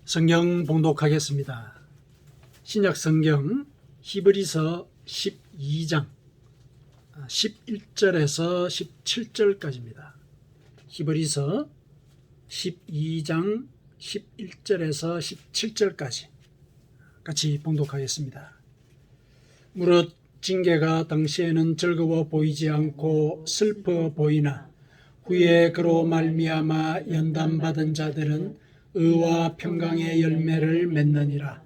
성경 봉독하겠습니다. 신약 성경 히브리서 12장 11절에서 17절까지입니다. 히브리서 12장 11절에서 17절까지 같이 봉독하겠습니다. 무릇 징계가 당시에는 즐거워 보이지 않고 슬퍼 보이나 후에 그로 말미암아 연단받은 자들은 의와 평강의 열매를 맺느니라.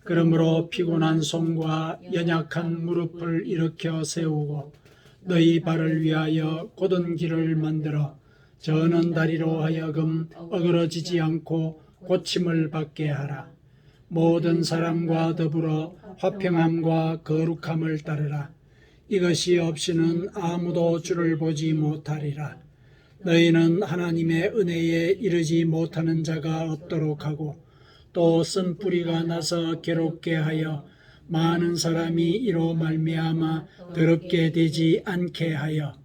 그러므로 피곤한 손과 연약한 무릎을 일으켜 세우고 너희 발을 위하여 곧은 길을 만들어 저는 다리로 하여금 어그러지지 않고 고침을 받게 하라. 모든 사람과 더불어 화평함과 거룩함을 따르라. 이것이 없이는 아무도 주를 보지 못하리라. 너희는 하나님의 은혜에 이르지 못하는 자가 없도록 하고 또 쓴 뿌리가 나서 괴롭게 하여 많은 사람이 이로 말미암아 더럽게 되지 않게 하여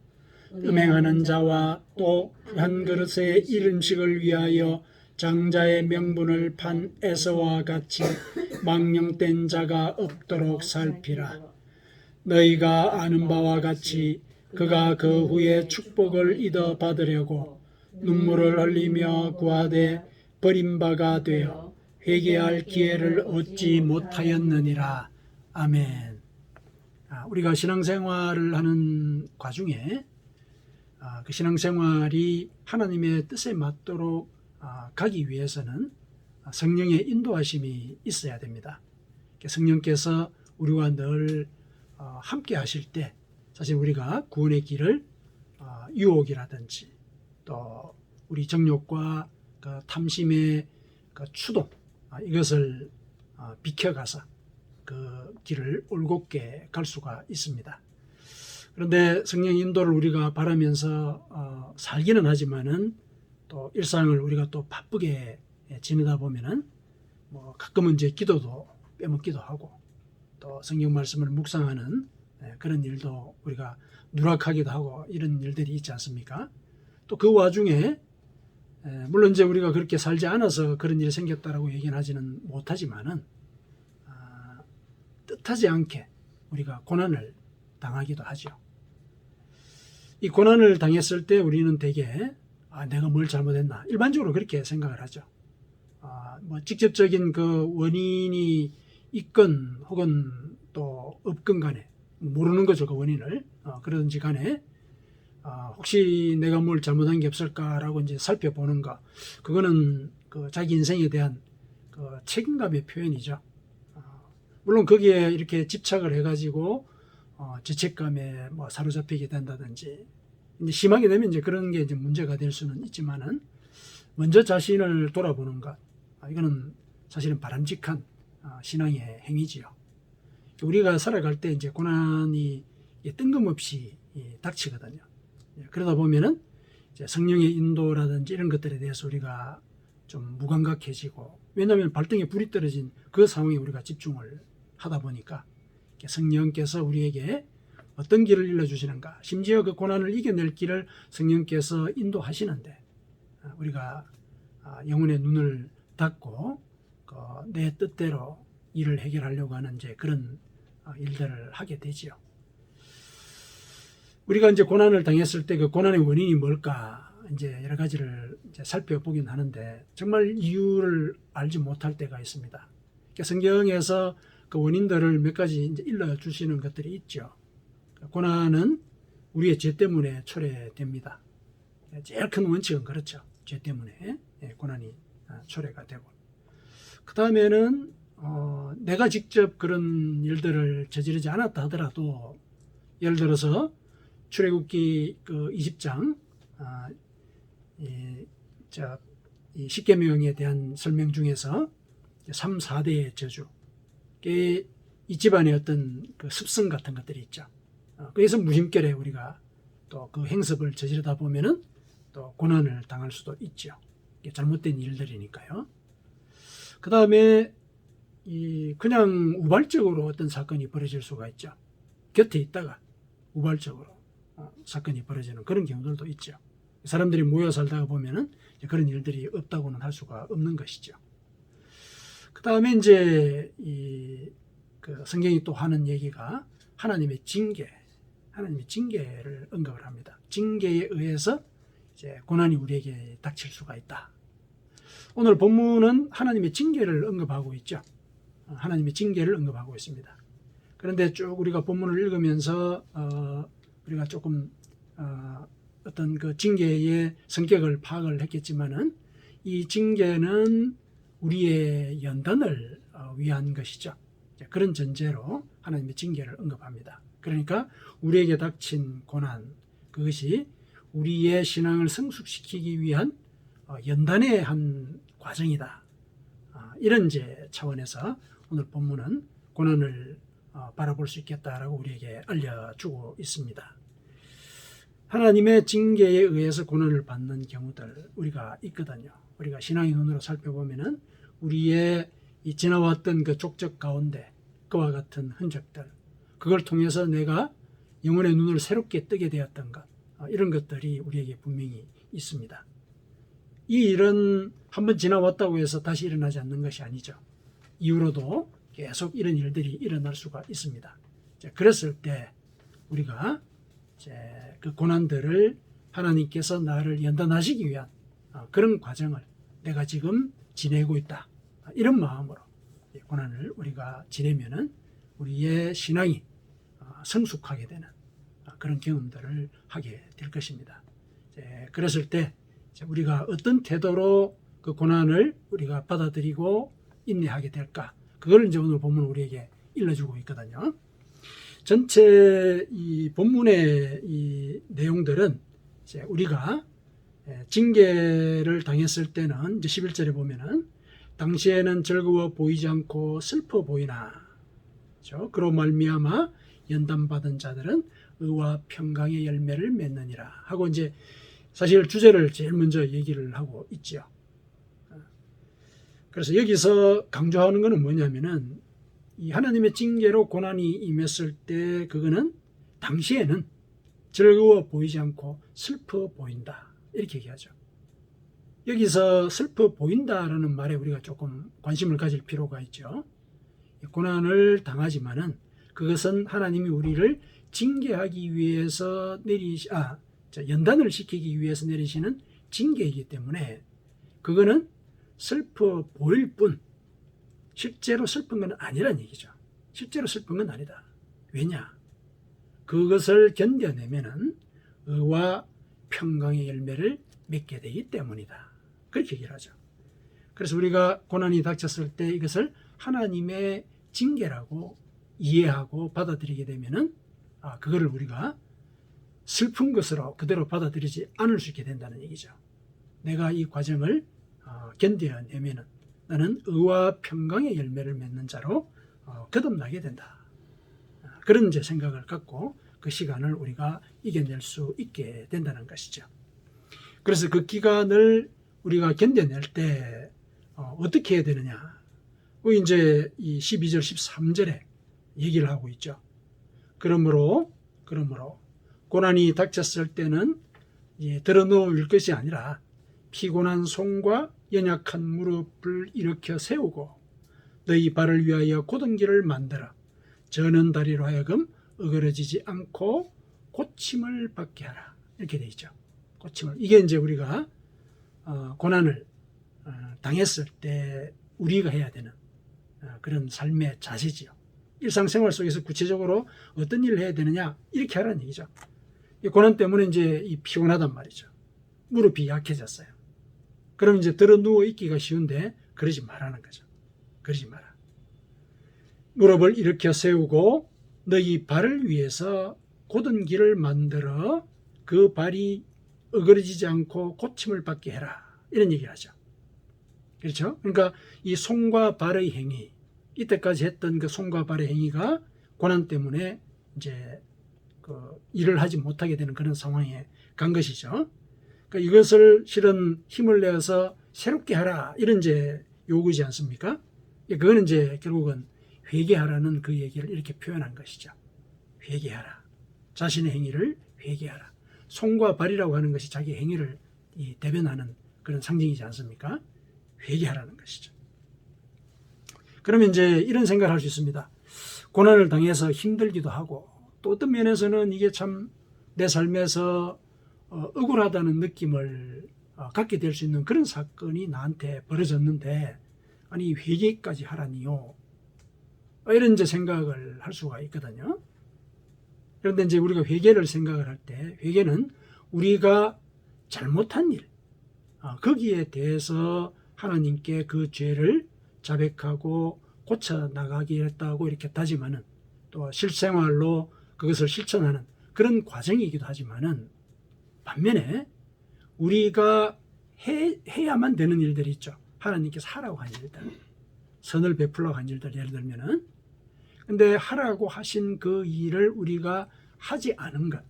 음행하는 자와 또 한 그릇의 일음식을 위하여 장자의 명분을 판 에서와 같이 망령된 자가 없도록 살피라. 너희가 아는 바와 같이 그가 그 후에 축복을 얻어 받으려고 눈물을 흘리며 구하되 버림바가 되어 회개할 기회를 얻지 못하였느니라. 아멘. 우리가 신앙생활을 하는 과중에 그 신앙생활이 하나님의 뜻에 맞도록 가기 위해서는 성령의 인도하심이 있어야 됩니다. 성령께서 우리와 늘 함께 하실 때 사실 우리가 구원의 길을 유혹이라든지 또 우리 정욕과 그 탐심의 그 추동 이것을 비켜가서 그 길을 올곧게 갈 수가 있습니다. 그런데 성령 인도를 우리가 바라면서 살기는 하지만은 또 일상을 우리가 또 바쁘게 지내다 보면은 뭐 가끔은 이제 기도도 빼먹기도 하고 또 성경 말씀을 묵상하는 그런 일도 우리가 누락하기도 하고 이런 일들이 있지 않습니까? 또 그 와중에 물론 이제 우리가 그렇게 살지 않아서 그런 일이 생겼다라고 얘기는 하지는 못하지만은 뜻하지 않게 우리가 고난을 당하기도 하죠. 이 고난을 당했을 때 우리는 대개 내가 뭘 잘못했나 일반적으로 그렇게 생각을 하죠. 뭐 직접적인 그 원인이 있건 혹은 또 없건 간에 모르는 거죠. 그 원인을 그러든지 간에 혹시 내가 뭘 잘못한 게 없을까라고 이제 살펴보는 거 그거는 그 자기 인생에 대한 그 책임감의 표현이죠. 물론 거기에 이렇게 집착을 해가지고 죄책감에 뭐 사로잡히게 된다든지 이제 심하게 되면 이제 그런 게 이제 문제가 될 수는 있지만은 먼저 자신을 돌아보는 것 이거는 사실은 바람직한 신앙의 행위지요. 우리가 살아갈 때 이제 고난이 뜬금없이 닥치거든요. 그러다 보면은 이제 성령의 인도라든지 이런 것들에 대해서 우리가 좀 무감각해지고 왜냐하면 발등에 불이 떨어진 그 상황에 우리가 집중을 하다 보니까 성령께서 우리에게 어떤 길을 일러주시는가 심지어 그 고난을 이겨낼 길을 성령께서 인도하시는데 우리가 영혼의 눈을 닫고 내 뜻대로 일을 해결하려고 하는 이제 그런 일들을 하게 되지요. 우리가 이제 고난을 당했을 때 그 고난의 원인이 뭘까 이제 여러 가지를 이제 살펴보긴 하는데 정말 이유를 알지 못할 때가 있습니다. 그러니까 성경에서 그 원인들을 몇 가지 이제 일러 주시는 것들이 있죠. 고난은 우리의 죄 때문에 초래됩니다. 제일 큰 원칙은 그렇죠. 죄 때문에 고난이 초래가 되고 그 다음에는 내가 직접 그런 일들을 저지르지 않았다 하더라도 예를 들어서 출애굽기 그 20장 이 십계명에 대한 설명 중에서 3, 4대의 저주 이 집안의 어떤 그 습성 같은 것들이 있죠. 그래서 무심결에 우리가 또 그 행습을 저지르다 보면은 또 고난을 당할 수도 있죠. 잘못된 일들이니까요. 그 다음에 그냥 우발적으로 어떤 사건이 벌어질 수가 있죠. 곁에 있다가 우발적으로 사건이 벌어지는 그런 경우들도 있죠. 사람들이 모여 살다가 보면은 그런 일들이 없다고는 할 수가 없는 것이죠. 그다음에 이제 그 성경이 또 하는 얘기가 하나님의 징계를 언급을 합니다. 징계에 의해서 이제 고난이 우리에게 닥칠 수가 있다. 오늘 본문은 하나님의 징계를 언급하고 있죠. 하나님의 징계를 언급하고 있습니다. 그런데 쭉 우리가 본문을 읽으면서 우리가 조금 어떤 그 징계의 성격을 파악을 했겠지만은 이 징계는 우리의 연단을 위한 것이죠. 그런 전제로 하나님의 징계를 언급합니다. 그러니까 우리에게 닥친 고난, 그것이 우리의 신앙을 성숙시키기 위한 연단의 한 과정이다. 이런 이제 차원에서 오늘 본문은 고난을 바라볼 수 있겠다라고 우리에게 알려주고 있습니다. 하나님의 징계에 의해서 고난을 받는 경우들 우리가 있거든요. 우리가 신앙의 눈으로 살펴보면은 우리의 이 지나왔던 그 족적 가운데 그와 같은 흔적들, 그걸 통해서 내가 영혼의 눈을 새롭게 뜨게 되었던 것, 이런 것들이 우리에게 분명히 있습니다. 이 일은 한번 지나왔다고 해서 다시 일어나지 않는 것이 아니죠. 이후로도 계속 이런 일들이 일어날 수가 있습니다. 그랬을 때 우리가 그 고난들을 하나님께서 나를 연단하시기 위한 그런 과정을 내가 지금 지내고 있다. 이런 마음으로 고난을 우리가 지내면은 우리의 신앙이 성숙하게 되는 그런 경험들을 하게 될 것입니다. 그랬을 때 우리가 어떤 태도로 그 고난을 우리가 받아들이고 인내하게 될까? 그걸 이제 오늘 본문 우리에게 일러주고 있거든요. 전체 이 본문의 이 내용들은 이제 우리가 징계를 당했을 때는 이제 11절에 보면은 당시에는 즐거워 보이지 않고 슬퍼 보이나, 그렇죠? 그로 말미암아 연단받은 자들은 의와 평강의 열매를 맺느니라 하고 이제 사실 주제를 제일 먼저 얘기를 하고 있죠. 그래서 여기서 강조하는 것은 뭐냐면은 이 하나님의 징계로 고난이 임했을 때 그거는 당시에는 즐거워 보이지 않고 슬퍼 보인다 이렇게 얘기하죠. 여기서 슬퍼 보인다라는 말에 우리가 조금 관심을 가질 필요가 있죠. 고난을 당하지만은 그것은 하나님이 우리를 징계하기 위해서 연단을 시키기 위해서 내리시는 징계이기 때문에 그거는 슬퍼 보일 뿐 실제로 슬픈 건 아니란 얘기죠. 실제로 슬픈 건 아니다. 왜냐? 그것을 견뎌내면은 의와 평강의 열매를 맺게 되기 때문이다. 그렇게 얘기를 하죠. 그래서 우리가 고난이 닥쳤을 때 이것을 하나님의 징계라고 이해하고 받아들이게 되면은 그거를 우리가 슬픈 것으로 그대로 받아들이지 않을 수 있게 된다는 얘기죠. 내가 이 과정을 견뎌내면은 나는 의와 평강의 열매를 맺는 자로 거듭나게 된다. 그런 이제 생각을 갖고 그 시간을 우리가 이겨낼 수 있게 된다는 것이죠. 그래서 그 기간을 우리가 견뎌낼 때 어떻게 해야 되느냐? 이제 이 12절, 13절에 얘기를 하고 있죠. 그러므로 고난이 닥쳤을 때는 드러누울 것이 아니라 피곤한 손과 연약한 무릎을 일으켜 세우고 너희 발을 위하여 곧은 길을 만들어 저는 다리로 하여금 어그러지지 않고 고침을 받게 하라. 이렇게 되어 있죠. 고침을. 이게 이제 우리가 고난을 당했을 때 우리가 해야 되는 그런 삶의 자세지요. 일상생활 속에서 구체적으로 어떤 일을 해야 되느냐 이렇게 하라는 얘기죠. 이 고난 때문에 이제 이 피곤하단 말이죠. 무릎이 약해졌어요. 그럼 이제 들어 누워 있기가 쉬운데 그러지 말라는 거죠. 그러지 마라. 무릎을 일으켜 세우고 너희 발을 위해서 곧은 길을 만들어 그 발이 어그러지지 않고 고침을 받게 해라. 이런 얘기를 하죠. 그렇죠? 그러니까 이 손과 발의 행위, 이때까지 했던 그 손과 발의 행위가 고난 때문에 이제 그 일을 하지 못하게 되는 그런 상황에 간 것이죠. 그러니까 이것을 실은 힘을 내어서 새롭게 하라 이런 이제 요구이지 않습니까? 그거는 이제 결국은 회개하라는 그 얘기를 이렇게 표현한 것이죠. 회개하라. 자신의 행위를 회개하라. 손과 발이라고 하는 것이 자기 행위를 대변하는 그런 상징이지 않습니까? 회개하라는 것이죠. 그러면 이제 이런 생각을 할 수 있습니다. 고난을 당해서 힘들기도 하고 또 어떤 면에서는 이게 참 내 삶에서 억울하다는 느낌을 갖게 될 수 있는 그런 사건이 나한테 벌어졌는데 아니 회개까지 하라니요. 이런 이제 생각을 할 수가 있거든요. 그런데 이제 우리가 회개를 생각을 할 때 회개는 우리가 잘못한 일, 거기에 대해서 하나님께 그 죄를 자백하고 고쳐 나가겠다고 이렇게 다짐하는 또 실생활로 그것을 실천하는 그런 과정이기도 하지만은 반면에 우리가 해야만 되는 일들이 있죠. 하나님께서 하라고 한 일들, 선을 베풀라고 한 일들, 예를 들면은 근데 하라고 하신 그 일을 우리가 하지 않은 것,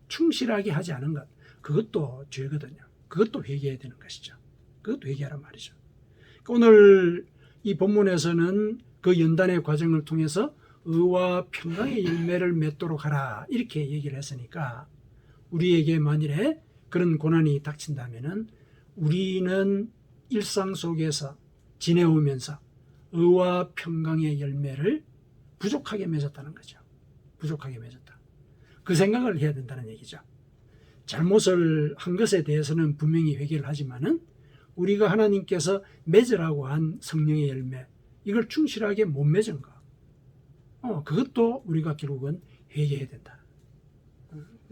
충실하게 하지 않은 것, 그것도 죄거든요. 그것도 회개해야 되는 것이죠. 그것도 회개하란 말이죠. 오늘 이 본문에서는 그 연단의 과정을 통해서 의와 평강의 열매를 맺도록 하라 이렇게 얘기를 했으니까 우리에게 만일에 그런 고난이 닥친다면은 우리는 일상 속에서 지내오면서 의와 평강의 열매를 부족하게 맺었다는 거죠. 부족하게 맺었다. 그 생각을 해야 된다는 얘기죠. 잘못을 한 것에 대해서는 분명히 회개를 하지만은 우리가 하나님께서 맺으라고 한 성령의 열매, 이걸 충실하게 못 맺은 거. 그것도 우리가 결국은 회개해야 된다.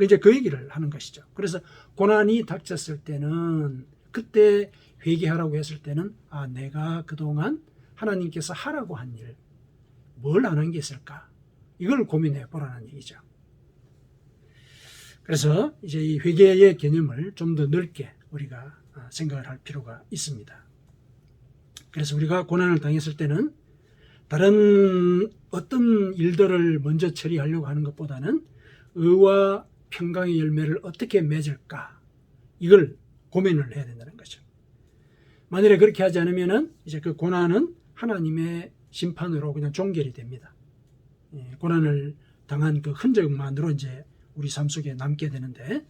이제 그 얘기를 하는 것이죠. 그래서 고난이 닥쳤을 때는 그때 회개하라고 했을 때는 내가 그동안 하나님께서 하라고 한 일, 뭘 안 한 게 있을까? 이걸 고민해 보라는 얘기죠. 그래서 이제 이 회개의 개념을 좀 더 넓게 우리가 생각을 할 필요가 있습니다. 그래서 우리가 고난을 당했을 때는 다른 어떤 일들을 먼저 처리하려고 하는 것보다는 의와 평강의 열매를 어떻게 맺을까? 이걸 고민을 해야 된다는 거죠. 만일에 그렇게 하지 않으면은 이제 그 고난은 하나님의 심판으로 그냥 종결이 됩니다. 고난을 당한 그 흔적만으로 이제 우리 삶 속에 남게 되는데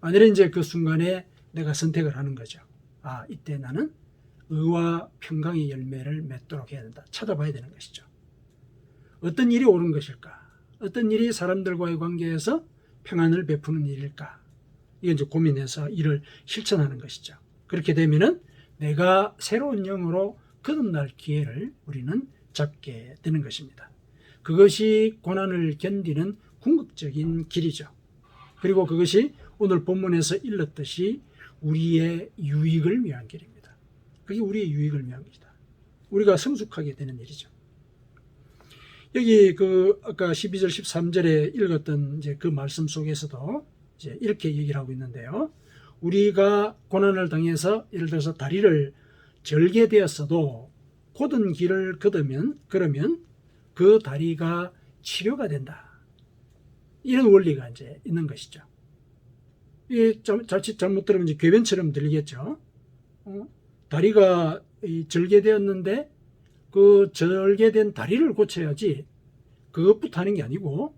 만일에 이제 그 순간에 내가 선택을 하는 거죠. 이때 나는 의와 평강의 열매를 맺도록 해야 된다. 찾아봐야 되는 것이죠. 어떤 일이 옳은 것일까? 어떤 일이 사람들과의 관계에서 평안을 베푸는 일일까? 이건 이제 고민해서 이를 실천하는 것이죠. 그렇게 되면은 내가 새로운 영으로 거듭날 기회를 우리는 잡게 되는 것입니다. 그것이 고난을 견디는 궁극적인 길이죠. 그리고 그것이 오늘 본문에서 일렀듯이 우리의 유익을 위한 길입니다. 그게 우리의 유익을 위한 길이다. 우리가 성숙하게 되는 일이죠. 여기 아까 12절 13절에 읽었던 이제 그 말씀 속에서도 이제 이렇게 얘기를 하고 있는데요. 우리가 고난을 당해서 예를 들어서 다리를 절게 되었어도 곧은 길을 그러면 그 다리가 치료가 된다. 이런 원리가 이제 있는 것이죠. 이게 자칫 잘못 들으면 이제 궤변처럼 들리겠죠. 다리가 절개되었는데 그 절개된 다리를 고쳐야지 그것부터 하는 게 아니고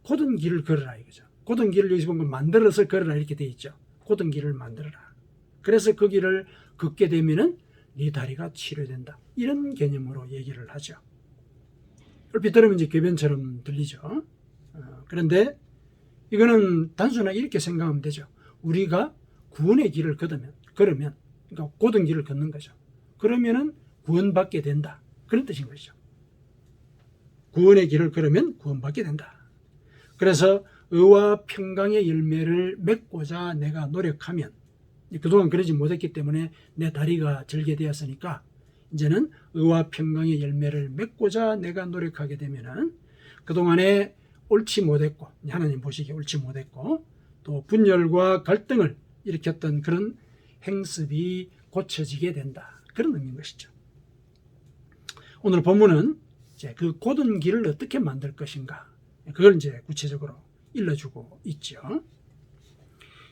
곧은 길을 걸어라 이거죠. 곧은 길을 여기서 보면 만들어서 걸어라 이렇게 돼 있죠. 곧은 길을 만들어라. 그래서 그 길을 걷게 되면은 네 다리가 치료된다. 이런 개념으로 얘기를 하죠. 얼핏 들으면 이제 궤변처럼 들리죠. 그런데 이거는 단순하게 이렇게 생각하면 되죠. 우리가 구원의 길을 걸으면 그러니까 곧은 길을 걷는 거죠. 그러면은 구원받게 된다. 그런 뜻인 것이죠. 구원의 길을 걸으면 구원받게 된다. 그래서 의와 평강의 열매를 맺고자 내가 노력하면 그동안 그러지 못했기 때문에 내 다리가 절개되었으니까 이제는 의와 평강의 열매를 맺고자 내가 노력하게 되면은 그동안에 옳지 못했고 하나님 보시기에 옳지 못했고 또 분열과 갈등을 일으켰던 그런 행습이 고쳐지게 된다. 그런 의미인 것이죠. 오늘 본문은 이제 그 곧은 길을 어떻게 만들 것인가 그걸 이제 구체적으로 일러주고 있죠.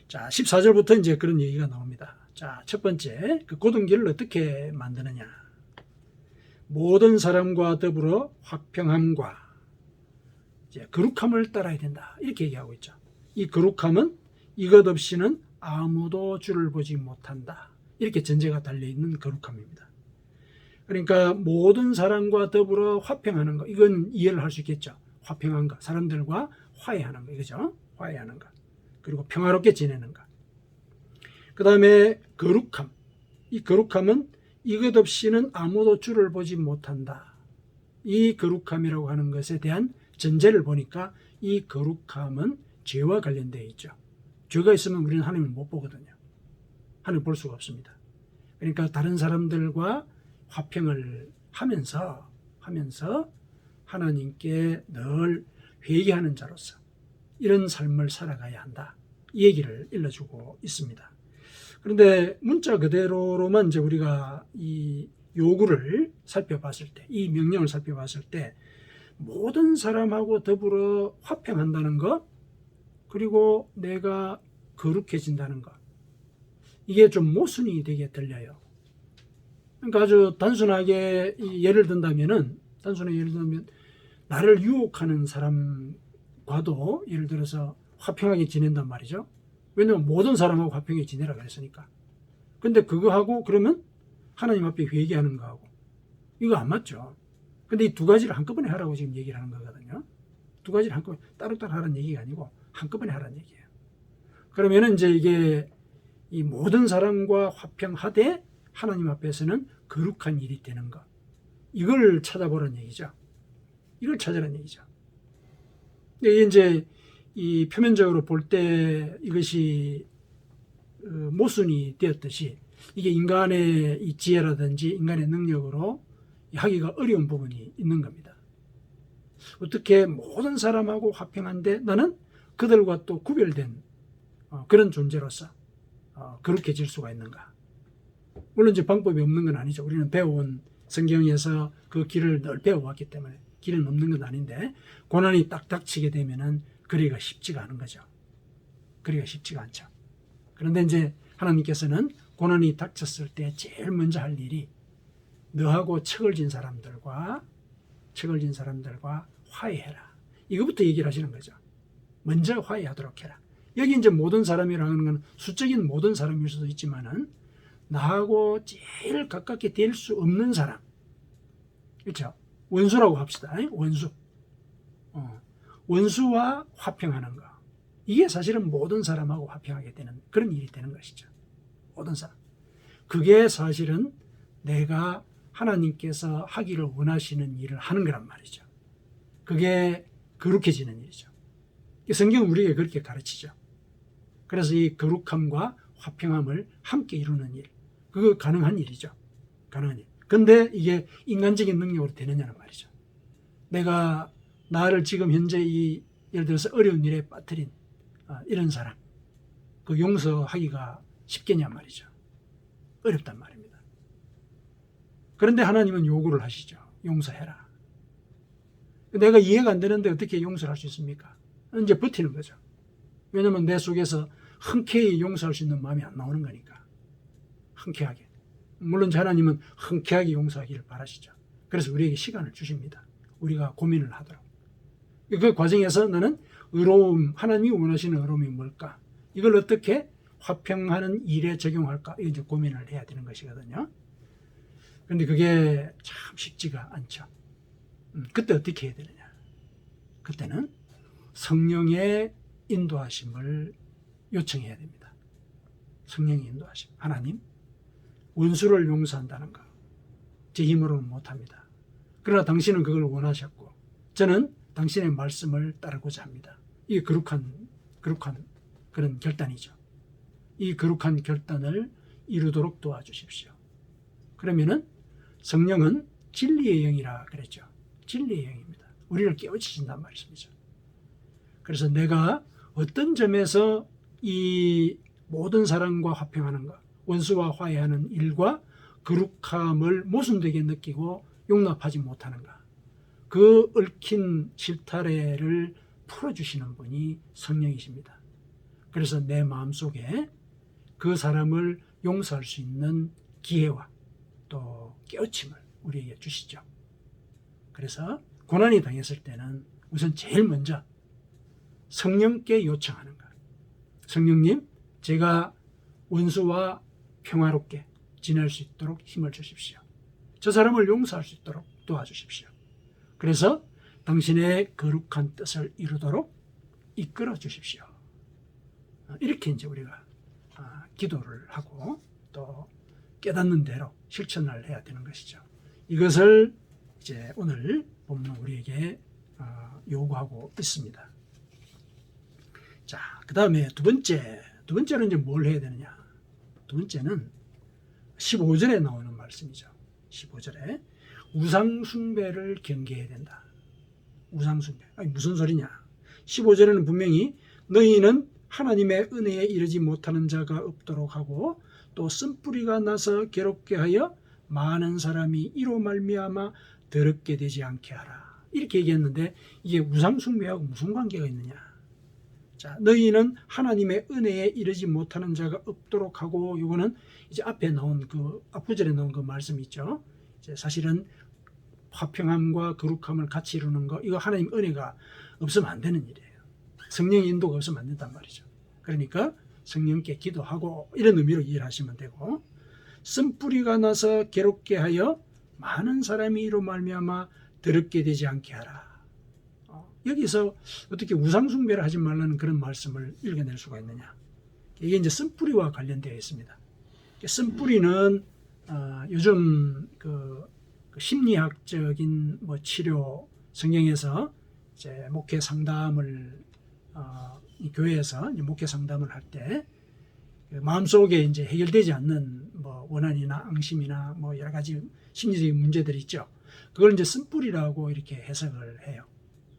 자, 14절부터 이제 그런 얘기가 나옵니다. 자, 첫 번째, 그 곧은 길을 어떻게 만드느냐. 모든 사람과 더불어 화평함과 이제 거룩함을 따라야 된다. 이렇게 얘기하고 있죠. 이 거룩함은 이것 없이는 아무도 주를 보지 못한다. 이렇게 전제가 달려있는 거룩함입니다. 그러니까 모든 사람과 더불어 화평하는 것, 이건 이해를 할 수 있겠죠. 화평한 것, 사람들과 화해하는 것, 이거죠. 화해하는 것. 그리고 평화롭게 지내는 것. 그 다음에 거룩함. 이 거룩함은 이것 없이는 아무도 주를 보지 못한다. 이 거룩함이라고 하는 것에 대한 전제를 보니까 이 거룩함은 죄와 관련되어 있죠. 죄가 있으면 우리는 하나님을 못 보거든요. 하나님을 볼 수가 없습니다. 그러니까 다른 사람들과 화평을 하면서 하나님께 늘 회개하는 자로서 이런 삶을 살아가야 한다. 이 얘기를 일러주고 있습니다. 그런데 문자 그대로로만 이제 우리가 이 요구를 살펴봤을 때, 이 명령을 살펴봤을 때 모든 사람하고 더불어 화평한다는 것, 그리고 내가 거룩해진다는 것, 이게 좀 모순이 되게 들려요. 그러니까 아주 단순하게 예를 든다면 나를 유혹하는 사람과도 예를 들어서 화평하게 지낸단 말이죠. 왜냐면 모든 사람하고 화평하게 지내라 그랬으니까. 근데 그거하고 그러면 하나님 앞에 회개하는 거하고 이거 안 맞죠. 근데 이 두 가지를 한꺼번에 하라고 지금 얘기를 하는 거거든요. 두 가지를 한꺼번에 따로따로 하라는 얘기가 아니고 한꺼번에 하라는 얘기예요. 그러면은 이제 이게 이 모든 사람과 화평하되 하나님 앞에서는 거룩한 일이 되는 것. 이걸 찾아보라는 얘기죠. 이걸 찾으라는 얘기죠. 이게 이제 이 표면적으로 볼 때 이것이 모순이 되었듯이 이게 인간의 이 지혜라든지 인간의 능력으로 하기가 어려운 부분이 있는 겁니다. 어떻게 모든 사람하고 화평한데 나는 그들과 또 구별된 그런 존재로서 거룩해질 수가 있는가? 물론 이제 방법이 없는 건 아니죠. 우리는 배워온 성경에서 그 길을 늘 배워왔기 때문에 길은 없는 건 아닌데 고난이 딱 닥치게 되면은 그리가 쉽지가 않은 거죠. 그리가 쉽지가 않죠. 그런데 이제 하나님께서는 고난이 닥쳤을 때 제일 먼저 할 일이 너하고 척을 진 사람들과 화해해라. 이거부터 얘기를 하시는 거죠. 먼저 화해하도록 해라. 여기 이제 모든 사람이라는 건 수적인 모든 사람일 수도 있지만은 나하고 제일 가깝게 될 수 없는 사람. 그렇죠? 원수라고 합시다. 원수. 원수와 화평하는 거. 이게 사실은 모든 사람하고 화평하게 되는 그런 일이 되는 것이죠. 모든 사람. 그게 사실은 내가 하나님께서 하기를 원하시는 일을 하는 거란 말이죠. 그게 거룩해지는 일이죠. 성경은 우리에게 그렇게 가르치죠. 그래서 이 거룩함과 화평함을 함께 이루는 일. 그거 가능한 일이죠. 가능한 일. 근데 이게 인간적인 능력으로 되느냐는 말이죠. 내가 나를 지금 현재 이 예를 들어서 어려운 일에 빠뜨린 이런 사람 그 용서하기가 쉽겠냐 말이죠. 어렵단 말입니다. 그런데 하나님은 요구를 하시죠. 용서해라. 내가 이해가 안 되는데 어떻게 용서를 할 수 있습니까? 이제 버티는 거죠. 왜냐면 내 속에서 흔쾌히 용서할 수 있는 마음이 안 나오는 거니까. 흔쾌하게. 물론 하나님은 흔쾌하게 용서하기를 바라시죠. 그래서 우리에게 시간을 주십니다. 우리가 고민을 하도록. 그 과정에서 나는 의로움, 하나님이 원하시는 의로움이 뭘까? 이걸 어떻게 화평하는 일에 적용할까? 이제 고민을 해야 되는 것이거든요. 그런데 그게 참 쉽지가 않죠. 그때 어떻게 해야 되느냐? 그때는 성령의 인도하심을 요청해야 됩니다. 성령의 인도하심. 하나님, 원수를 용서한다는 거. 제 힘으로는 못합니다. 그러나 당신은 그걸 원하셨고 저는 당신의 말씀을 따르고자 합니다. 이게 거룩한 그런 결단이죠. 이 거룩한 결단을 이루도록 도와주십시오. 그러면은 성령은 진리의 영이라 그랬죠. 진리의 영입니다. 우리를 깨우치신단 말씀이죠. 그래서 내가 어떤 점에서 이 모든 사람과 화평하는 것, 원수와 화해하는 일과 거룩함을 모순되게 느끼고 용납하지 못하는가. 그 얽힌 실타래를 풀어주시는 분이 성령이십니다. 그래서 내 마음속에 그 사람을 용서할 수 있는 기회와 또 깨우침을 우리에게 주시죠. 그래서 고난이 당했을 때는 우선 제일 먼저 성령께 요청하는 것. 성령님, 제가 원수와 평화롭게 지낼 수 있도록 힘을 주십시오. 저 사람을 용서할 수 있도록 도와주십시오. 그래서 당신의 거룩한 뜻을 이루도록 이끌어 주십시오. 이렇게 이제 우리가 기도를 하고 또 깨닫는 대로 실천을 해야 되는 것이죠. 이것을 이제 오늘 본문 우리에게 요구하고 있습니다. 자, 그 다음에 두 번째는 이제 뭘 해야 되느냐? 두 번째는 15절에 나오는 말씀이죠. 15절에 우상숭배를 경계해야 된다. 우상숭배. 아니, 무슨 소리냐? 15절에는 분명히 너희는 하나님의 은혜에 이르지 못하는 자가 없도록 하고 또 쓴뿌리가 나서 괴롭게 하여 많은 사람이 이로 말미암아 더럽게 되지 않게 하라. 이렇게 얘기했는데 이게 우상숭배하고 무슨 관계가 있느냐? 자, 너희는 하나님의 은혜에 이르지 못하는 자가 없도록 하고, 이거는 이제 앞에 나온 그 앞구절에 나온 그 말씀 있죠. 이제 사실은 화평함과 거룩함을 같이 이루는 거, 이거 하나님 은혜가 없으면 안 되는 일이에요. 성령의 인도가 없으면 안 된단 말이죠. 그러니까 성령께 기도하고 이런 의미로 이해를 하시면 되고, 쓴뿌리가 나서 괴롭게 하여 많은 사람이 이로 말미암아 더럽게 되지 않게 하라. 여기서 어떻게 우상숭배를 하지 말라는 그런 말씀을 읽어낼 수가 있느냐? 이게 이제 쓴뿌리와 관련되어 있습니다. 쓴뿌리는 요즘 그 심리학적인 뭐 치료, 성경에서 이제 목회 상담을 교회에서 이제 목회 상담을 할 때 마음속에 이제 해결되지 않는 뭐 원한이나 앙심이나 뭐 여러 가지 심리적인 문제들이 있죠. 그걸 이제 쓴뿌리라고 이렇게 해석을 해요.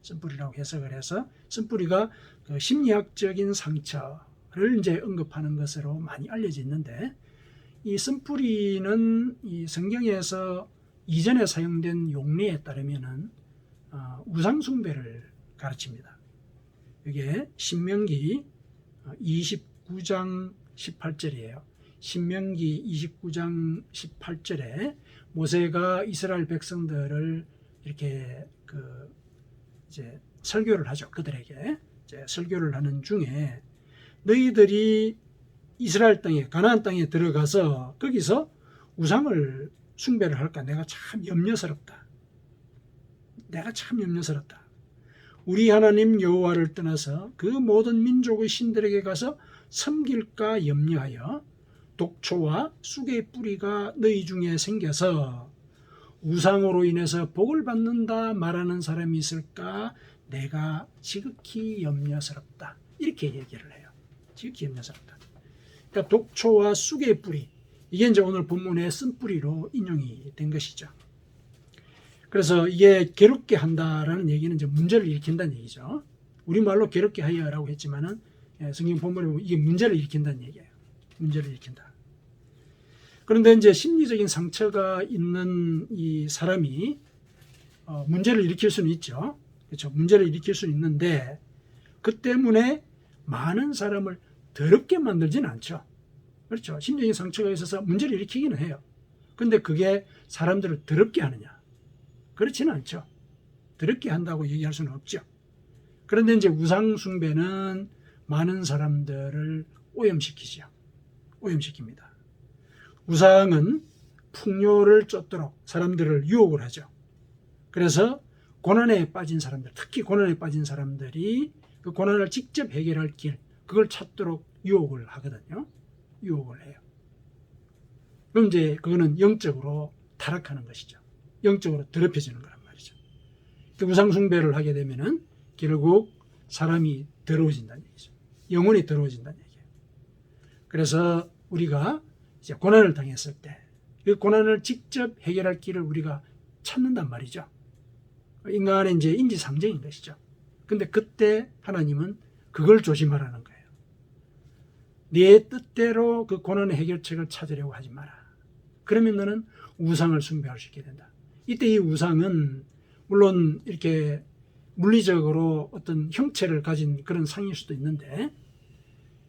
쓴뿌리라고 해석을 해서 쓴뿌리가 그 심리학적인 상처를 이제 언급하는 것으로 많이 알려져 있는데, 이 쓴뿌리는 이 성경에서 이전에 사용된 용례에 따르면은 우상숭배를 가르칩니다. 이게 신명기 29장 18절이에요. 신명기 29장 18절에 모세가 이스라엘 백성들을 이렇게 이제 설교를 하죠. 그들에게 이제 설교를 하는 중에 너희들이 이스라엘 땅에 가나안 땅에 들어가서 거기서 우상을 숭배를 할까? 내가 참 염려스럽다. 내가 참 염려스럽다. 우리 하나님 여호와를 떠나서 그 모든 민족의 신들에게 가서 섬길까 염려하여 독초와 쑥의 뿌리가 너희 중에 생겨서 우상으로 인해서 복을 받는다 말하는 사람이 있을까? 내가 지극히 염려스럽다. 이렇게 얘기를 해요. 지극히 염려스럽다. 그러니까 독초와 쑥의 뿌리, 이게 이제 오늘 본문의 쓴뿌리로 인용이 된 것이죠. 그래서 이게 괴롭게 한다라는 얘기는 이제 문제를 일으킨다는 얘기죠. 우리말로 괴롭게 하여라고 했지만은 성경 본문에 보면 이게 문제를 일으킨다는 얘기예요. 문제를 일으킨다. 그런데 이제 심리적인 상처가 있는 이 사람이 문제를 일으킬 수는 있죠. 그렇죠. 문제를 일으킬 수는 있는데 그 때문에 많은 사람을 더럽게 만들지는 않죠. 그렇죠. 심리적인 상처가 있어서 문제를 일으키기는 해요. 그런데 그게 사람들을 더럽게 하느냐? 그렇지는 않죠. 더럽게 한다고 얘기할 수는 없죠. 그런데 이제 우상숭배는 많은 사람들을 오염시키죠. 오염시킵니다. 우상은 풍요를 쫓도록 사람들을 유혹을 하죠. 그래서 고난에 빠진 사람들, 특히 고난에 빠진 사람들이 그 고난을 직접 해결할 길, 그걸 찾도록 유혹을 하거든요. 유혹을 해요. 그럼 이제 그거는 영적으로 타락하는 것이죠. 영적으로 더럽혀지는 거란 말이죠. 우상숭배를 하게 되면은 결국 사람이 더러워진다는 얘기죠. 영혼이 더러워진다는 얘기예요. 그래서 우리가 이제 고난을 당했을 때 그 고난을 직접 해결할 길을 우리가 찾는단 말이죠. 인간의 이제 인지상정인 것이죠. 근데 그때 하나님은 그걸 조심하라는 거예요. 네 뜻대로 그 고난의 해결책을 찾으려고 하지 마라. 그러면 너는 우상을 숭배할 수 있게 된다. 이때 이 우상은 물론 이렇게 물리적으로 어떤 형체를 가진 그런 상일 수도 있는데,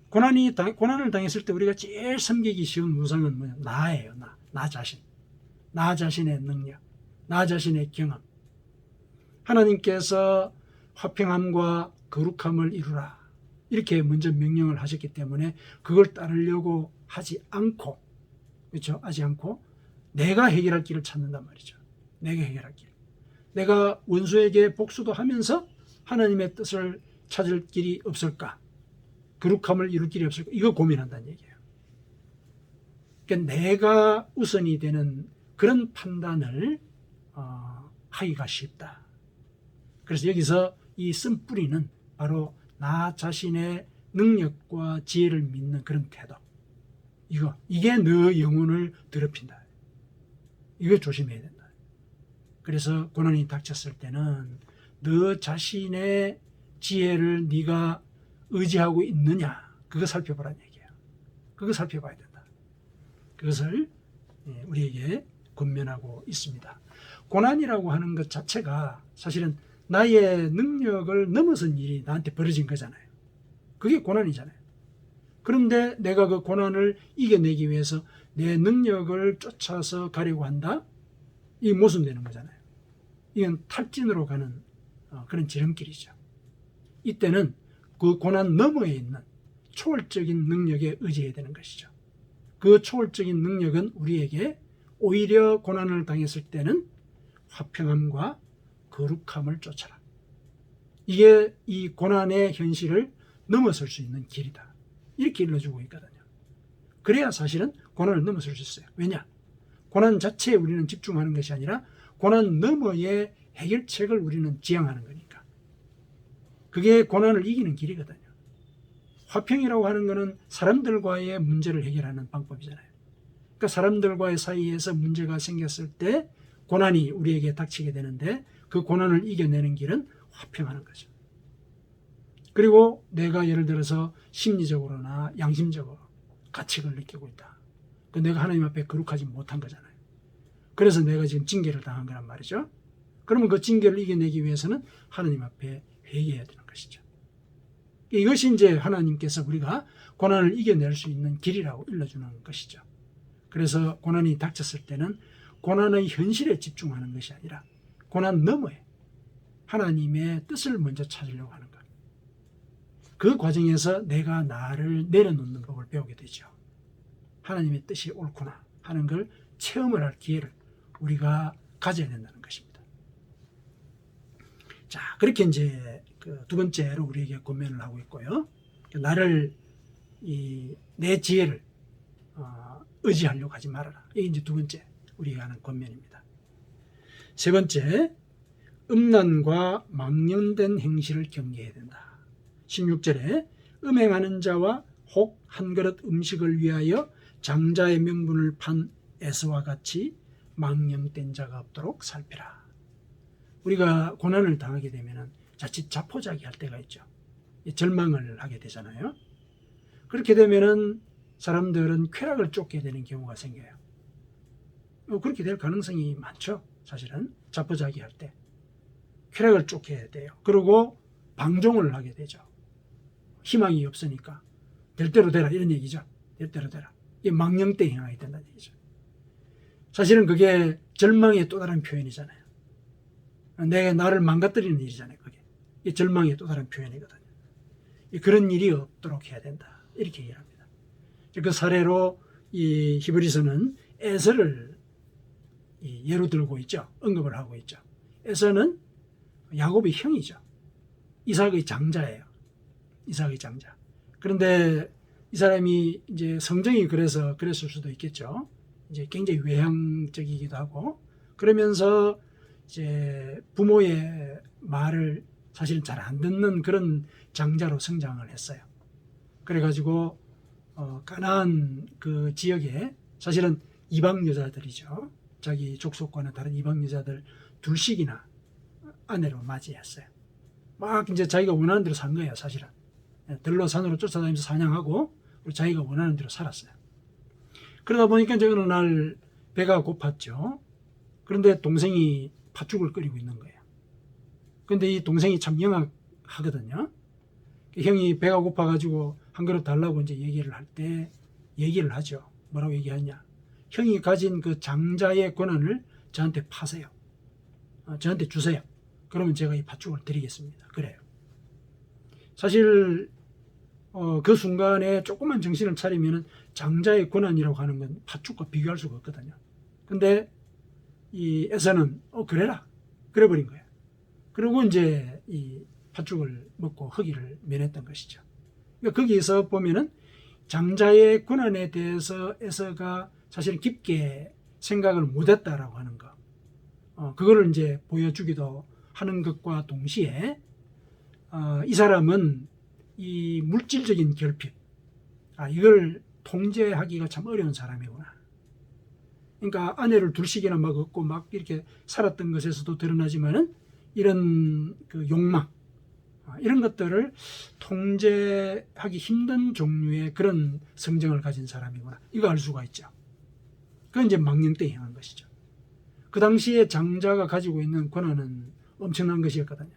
고난을 당했을 때 우리가 제일 섬기기 쉬운 우상은 뭐냐? 나예요. 나 자신. 나 자신의 능력. 나 자신의 경험. 하나님께서 화평함과 거룩함을 이루라. 이렇게 먼저 명령을 하셨기 때문에 그걸 따르려고 하지 않고, 그렇죠? 하지 않고 내가 해결할 길을 찾는단 말이죠. 내가 해결할 길. 내가 원수에게 복수도 하면서 하나님의 뜻을 찾을 길이 없을까? 거룩함을 이룰 길이 없을까? 이거 고민한다는 얘기예요. 그러니까 내가 우선이 되는 그런 판단을 하기가 쉽다. 그래서 여기서 이 쓴뿌리는 바로 나 자신의 능력과 지혜를 믿는 그런 태도. 이게 너 영혼을 더럽힌다. 이거 조심해야 된다. 그래서 고난이 닥쳤을 때는 너 자신의 지혜를 네가 의지하고 있느냐, 그거 살펴보라는 얘기예요. 그거 살펴봐야 된다. 그것을 우리에게 권면하고 있습니다. 고난이라고 하는 것 자체가 사실은 나의 능력을 넘어선 일이 나한테 벌어진 거잖아요. 그게 고난이잖아요. 그런데 내가 그 고난을 이겨내기 위해서 내 능력을 쫓아서 가려고 한다? 이게 모순되는 거잖아요. 이건 탈진으로 가는 그런 지름길이죠. 이때는 그 고난 너머에 있는 초월적인 능력에 의지해야 되는 것이죠. 그 초월적인 능력은 우리에게 오히려 고난을 당했을 때는 화평함과 거룩함을 쫓아라. 이게 이 고난의 현실을 넘어설 수 있는 길이다. 이렇게 일러주고 있거든요. 그래야 사실은 고난을 넘어설 수 있어요. 왜냐? 고난 자체에 우리는 집중하는 것이 아니라 고난 너머의 해결책을 우리는 지향하는 거니까. 그게 고난을 이기는 길이거든요. 화평이라고 하는 것은 사람들과의 문제를 해결하는 방법이잖아요. 그러니까 사람들과의 사이에서 문제가 생겼을 때 고난이 우리에게 닥치게 되는데 그 고난을 이겨내는 길은 화평하는 거죠. 그리고 내가 예를 들어서 심리적으로나 양심적으로 가책을 느끼고 있다. 내가 하나님 앞에 거룩하지 못한 거잖아요. 그래서 내가 지금 징계를 당한 거란 말이죠. 그러면 그 징계를 이겨내기 위해서는 하나님 앞에 회개해야 되는 것이죠. 이것이 이제 하나님께서 우리가 고난을 이겨낼 수 있는 길이라고 일러주는 것이죠. 그래서 고난이 닥쳤을 때는 고난의 현실에 집중하는 것이 아니라 고난 너머에 하나님의 뜻을 먼저 찾으려고 하는 것. 그 과정에서 내가 나를 내려놓는 법을 배우게 되죠. 하나님의 뜻이 옳구나 하는 걸 체험을 할 기회를 우리가 가져야 된다는 것입니다. 자, 그렇게 이제 그 두 번째로 우리에게 권면을 하고 있고요. 나를 내 지혜를 의지하려고 하지 말아라. 이게 이제 두 번째 우리가 하는 권면입니다. 세 번째, 음란과 망령된 행실을 경계해야 된다. 16절에 음행하는 자와 혹 한 그릇 음식을 위하여 장자의 명분을 판 에서와 같이 망령된 자가 없도록 살피라. 우리가 고난을 당하게 되면 자칫 자포자기 할 때가 있죠. 절망을 하게 되잖아요. 그렇게 되면 사람들은 쾌락을 쫓게 되는 경우가 생겨요. 그렇게 될 가능성이 많죠. 사실은 자포자기 할 때 쾌락을 쫓게 돼요. 그리고 방종을 하게 되죠. 희망이 없으니까 될 대로 되라 이런 얘기죠. 될 대로 되라. 이게 망령되 행하게 된다는 얘기죠. 사실은 그게 절망의 또 다른 표현이잖아요. 내가 나를 망가뜨리는 일이잖아요. 그게 이 절망의 또 다른 표현이거든요. 그런 일이 없도록 해야 된다. 이렇게 얘기를 합니다. 그 사례로 이 히브리서는 에서를 예로 들고 있죠. 언급을 하고 있죠. 에서는 야곱의 형이죠. 이삭의 장자예요. 이삭의 장자. 그런데 이 사람이 이제 성정이 그래서 그랬을 수도 있겠죠. 이제 굉장히 외향적이기도 하고 그러면서 이제 부모의 말을 사실은 잘 안 듣는 그런 장자로 성장을 했어요. 그래가지고 가나안 그 지역에 사실은 이방 여자들이죠. 자기 족속과는 다른 이방 여자들 둘씩이나 아내로 맞이했어요. 막 이제 자기가 원하는 대로 산 거예요, 사실은. 들로 산으로 쫓아다니면서 사냥하고 자기가 원하는 대로 살았어요. 그러다 보니까 이제 어느 날 배가 고팠죠. 그런데 동생이 팥죽을 끓이고 있는 거예요. 근데 이 동생이 참 영악하거든요. 형이 배가 고파가지고 한 그릇 달라고 이제 얘기를 할 때 얘기를 하죠. 뭐라고 얘기하냐. 형이 가진 그 장자의 권한을 저한테 파세요. 저한테 주세요. 그러면 제가 이 팥죽을 드리겠습니다. 그래요. 사실 그 순간에 조금만 정신을 차리면 장자의 권한이라고 하는 건 팥죽과 비교할 수가 없거든요. 근데 이 에서는 그래라 그래 버린 거예요. 그리고 이제 이 팥죽을 먹고 허기를 면했던 것이죠. 그러니까 거기서 보면은 장자의 고난에 대해서 에서가 사실은 깊게 생각을 못했다라고 하는 거, 그거를 이제 보여주기도 하는 것과 동시에 이 사람은 이 물질적인 결핍, 이걸 통제하기가 참 어려운 사람이구나. 그러니까 아내를 둘씩이나 막 얻고 막 이렇게 살았던 것에서도 드러나지만은 이런 그 욕망, 이런 것들을 통제하기 힘든 종류의 그런 성정을 가진 사람이구나. 이거 알 수가 있죠. 그건 이제 망령때에 향한 것이죠. 그 당시에 장자가 가지고 있는 권한은 엄청난 것이었거든요.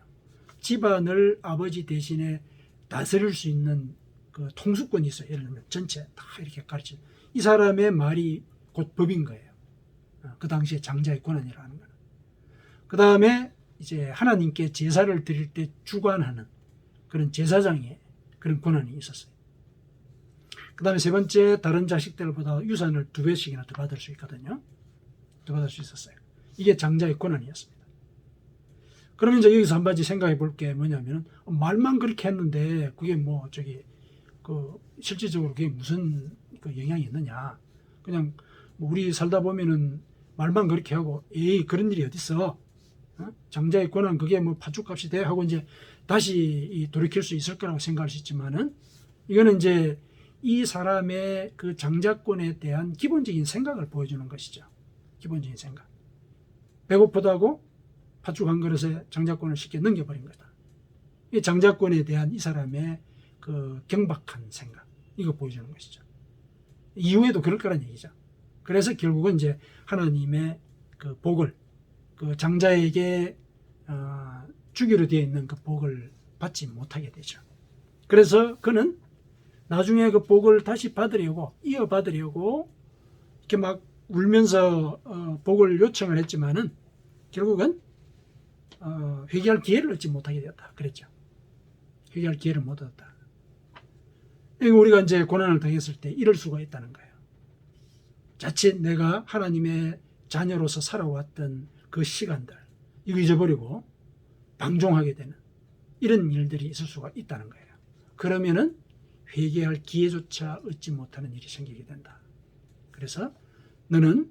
집안을 아버지 대신에 다스릴 수 있는 그 통수권이 있어요. 예를 들면 전체 다 이렇게 가르치는. 이 사람의 말이 곧 법인 거예요. 그 당시에 장자의 권한이라는 거는. 그 다음에 이제 하나님께 제사를 드릴 때 주관하는 그런 제사장의 그런 권한이 있었어요. 그 다음에 세 번째, 다른 자식들보다 유산을 2배씩이나 더 받을 수 있거든요. 더 받을 수 있었어요. 이게 장자의 권한이었습니다. 그러면 이제 여기서 한 가지 생각해 볼 게 뭐냐면, 말만 그렇게 했는데 그게 뭐 실질적으로 그게 무슨 그 영향이 있느냐. 그냥 뭐 우리 살다 보면은 말만 그렇게 하고 그런 일이 어딨어. 장자의 권한 그게 뭐 팥죽값이 돼 하고 이제 다시 돌이킬 수 있을 거라고 생각할 수 있지만은, 이거는 이제 이 사람의 그 장자권에 대한 기본적인 생각을 보여주는 것이죠. 기본적인 생각. 배고프다고 팥죽 한 그릇에 장자권을 쉽게 넘겨버린 거다. 이 장자권에 대한 이 사람의 그 경박한 생각, 이거 보여주는 것이죠. 이후에도 그럴 거란 얘기죠. 그래서 결국은 이제 하나님의 그 복을, 그 장자에게 주기로 되어 있는 그 복을 받지 못하게 되죠. 그래서 그는 나중에 그 복을 다시 받으려고, 이어받으려고 이렇게 막 울면서 복을 요청을 했지만은 결국은 회개할 기회를 얻지 못하게 되었다. 그랬죠. 회개할 기회를 못 얻었다. 우리가 이제 고난을 당했을 때 이럴 수가 있다는 거예요. 자칫 내가 하나님의 자녀로서 살아왔던 그 시간들, 이거 잊어버리고 방종하게 되는 이런 일들이 있을 수가 있다는 거예요. 그러면은 회개할 기회조차 얻지 못하는 일이 생기게 된다. 그래서 너는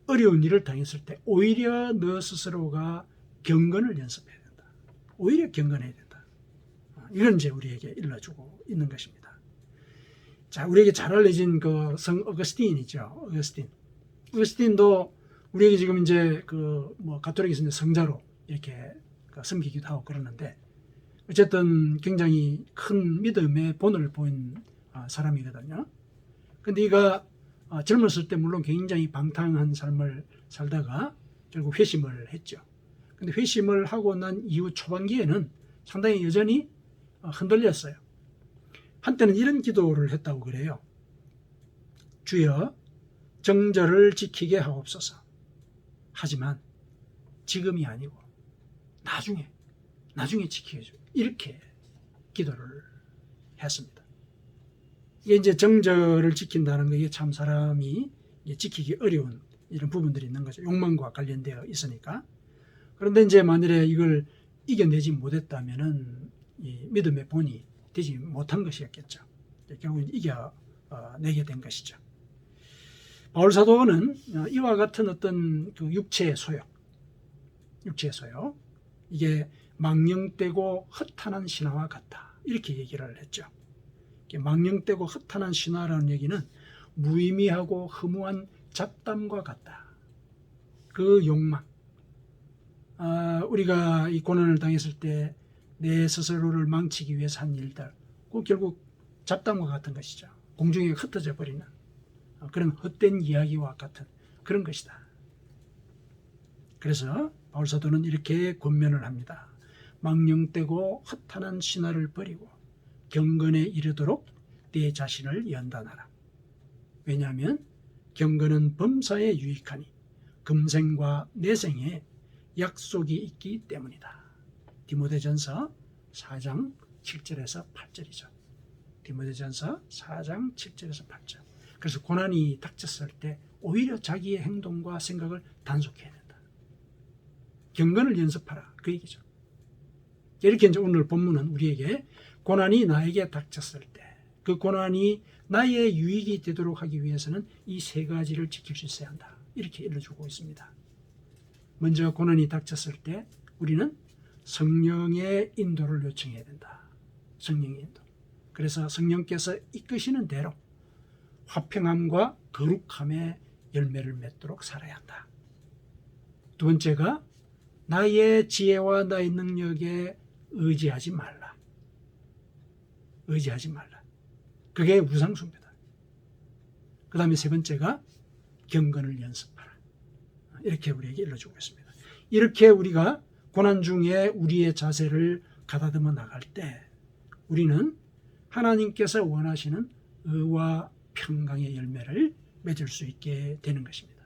어려운 일을 당했을 때 오히려 너 스스로가 경건을 연습해야 된다. 오히려 경건해야 된다. 이건 이제 우리에게 일러주고 있는 것입니다. 자, 우리에게 잘 알려진 그 성 어거스틴이죠. 어거스틴도 우리에게 지금 이제 그 뭐 가톨릭에서 성자로 이렇게 섬기기도 하고 그러는데, 어쨌든 굉장히 큰 믿음의 본을 보인 사람이거든요. 근데 이가 젊었을 때 물론 굉장히 방탕한 삶을 살다가 결국 회심을 했죠. 근데 회심을 하고 난 이후 초반기에는 상당히 여전히 흔들렸어요. 한때는 이런 기도를 했다고 그래요. 주여, 정절을 지키게 하옵소서. 하지만 지금이 아니고 나중에 지키게 해줘. 이렇게 기도를 했습니다. 이게 이제 정절을 지킨다는 게 참 사람이 지키기 어려운 이런 부분들이 있는 거죠. 욕망과 관련되어 있으니까. 그런데 이제 만일에 이걸 이겨내지 못했다면은 이 믿음의 본이 되지 못한 것이었겠죠. 결국은 이겨내게 된 것이죠. 바울 사도는 이와 같은 어떤 그 육체의 소욕, 이게 망령되고 허탄한 신화와 같다. 이렇게 얘기를 했죠. 망령되고 허탄한 신화라는 얘기는 무의미하고 허무한 잡담과 같다. 그 욕망, 우리가 이 고난을 당했을 때 내 스스로를 망치기 위해서 한 일들, 그 결국 잡담과 같은 것이죠. 공중에 흩어져 버리는 그런 헛된 이야기와 같은 그런 것이다. 그래서 바울 사도는 이렇게 권면을 합니다. 망령되고 허탄한 신화를 버리고 경건에 이르도록 내 자신을 연단하라. 왜냐하면 경건은 범사에 유익하니 금생과 내생에 약속이 있기 때문이다. 디모데전서 4장 7절에서 8절이죠. 디모데전서 4장 7절에서 8절. 그래서 고난이 닥쳤을 때 오히려 자기의 행동과 생각을 단속해야 된다. 경건을 연습하라. 그 얘기죠. 이렇게 이제 오늘 본문은 우리에게 고난이 나에게 닥쳤을 때 그 고난이 나의 유익이 되도록 하기 위해서는 이 세 가지를 지킬 수 있어야 한다. 이렇게 일러주고 있습니다. 먼저 고난이 닥쳤을 때 우리는 성령의 인도를 요청해야 된다. 성령의 인도. 그래서 성령께서 이끄시는 대로 화평함과 거룩함의 열매를 맺도록 살아야 한다. 두 번째가 나의 지혜와 나의 능력에 의지하지 말라. 의지하지 말라. 그게 우상숭배다. 그 다음에 세 번째가 경건을 연습하라. 이렇게 우리에게 일러주고 있습니다. 이렇게 우리가 고난 중에 우리의 자세를 가다듬어 나갈 때 우리는 하나님께서 원하시는 의와 평강의 열매를 맺을 수 있게 되는 것입니다.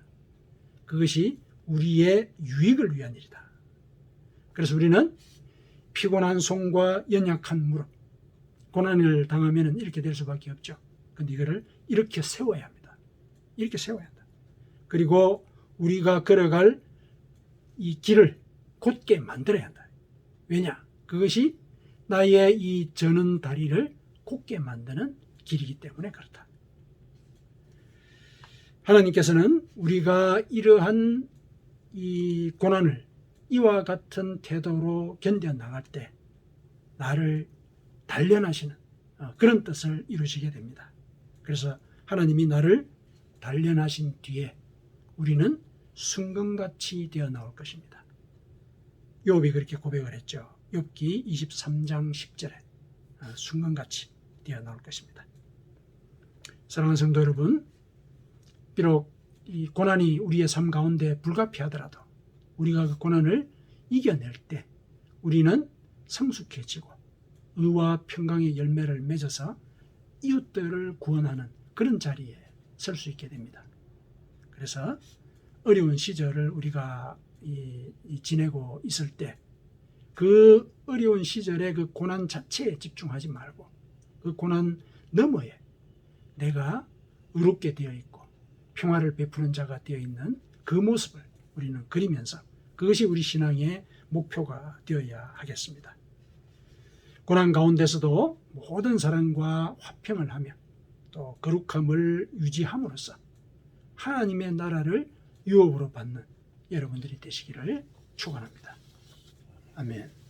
그것이 우리의 유익을 위한 일이다. 그래서 우리는 피곤한 손과 연약한 무릎, 고난을 당하면 이렇게 될 수밖에 없죠. 그런데 이거를 이렇게 세워야 합니다. 이렇게 세워야 한다. 그리고 우리가 걸어갈 이 길을 곧게 만들어야 한다. 왜냐? 그것이 나의 이 저는 다리를 곧게 만드는 길이기 때문에 그렇다. 하나님께서는 우리가 이러한 이 고난을 이와 같은 태도로 견뎌나갈 때 나를 단련하시는 그런 뜻을 이루시게 됩니다. 그래서 하나님이 나를 단련하신 뒤에 우리는 순금같이 되어 나올 것입니다. 욥이 그렇게 고백을 했죠. 욥기 23장 10절에 순금같이 되어 나올 것입니다. 사랑하는 성도 여러분, 비록 이 고난이 우리의 삶 가운데 불가피하더라도 우리가 그 고난을 이겨낼 때 우리는 성숙해지고 의와 평강의 열매를 맺어서 이웃들을 구원하는 그런 자리에 설 수 있게 됩니다. 그래서 어려운 시절을 우리가 지내고 있을 때 그 어려운 시절의 그 고난 자체에 집중하지 말고 그 고난 너머에 내가 의롭게 되어 있고 평화를 베푸는 자가 되어 있는 그 모습을 우리는 그리면서 그것이 우리 신앙의 목표가 되어야 하겠습니다. 고난 가운데서도 모든 사람과 화평을 하며 또 거룩함을 유지함으로써 하나님의 나라를 유업으로 받는 여러분들이 되시기를 축원합니다. 아멘.